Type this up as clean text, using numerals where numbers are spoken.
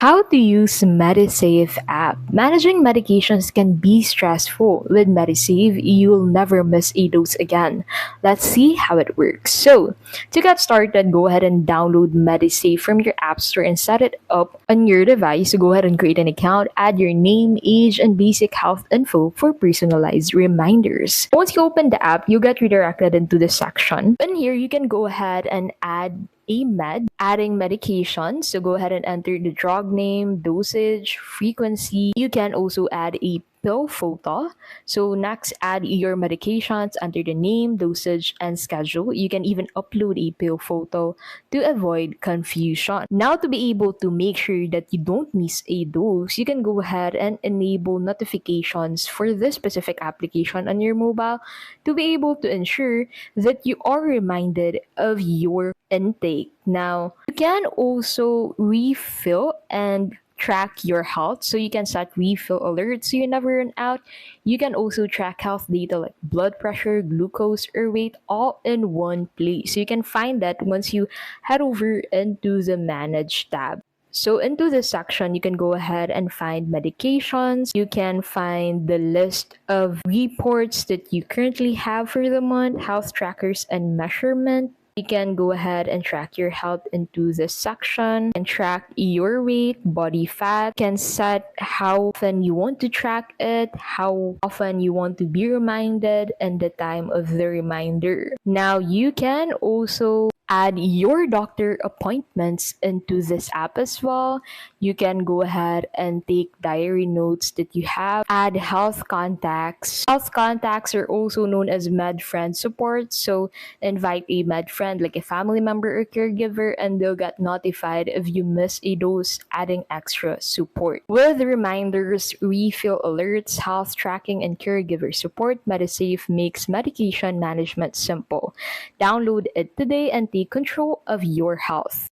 How to use Medisafe app. Managing medications can be stressful. With Medisafe, you'll never miss a dose again. Let's see how it works. So, to get started, go ahead and download Medisafe from your app store and set it up on your device. So go ahead and create an account, add your name, age, and basic health info for personalized reminders. Once you open the app, you get redirected into the section. In here, you can go ahead and add adding medication. So go ahead and enter the drug name, dosage, frequency. You can also add a pill photo. So next, add your medications, enter the name, dosage, and schedule. You can even upload a pill photo to avoid confusion. Now, to be able to make sure that you don't miss a dose, you can go ahead and enable notifications for this specific application on your mobile to be able to ensure that you are reminded of your intake. Now, you can also refill and track your health, so you can set refill alerts so you never run out. You can also track health data like blood pressure, glucose, or weight all in one place. So you can find that once you head over into the manage tab. So into this section, you can go ahead and find medications. You can find the list of reports that you currently have for the month, health trackers, and measurement. You can go ahead and track your health into this section and track your weight, body fat. You can set how often you want to track it, how often you want to be reminded, and the time of the reminder. Now, you can also add your doctor appointments into this app as well. You can go ahead and take diary notes that you have, add health contacts. Health contacts are also known as med friend support. So invite a med friend like a family member or caregiver, and they'll get notified if you miss a dose, adding extra support. With reminders, refill alerts, health tracking, and caregiver support, Medisafe makes medication management simple. Download it today and take control of your health.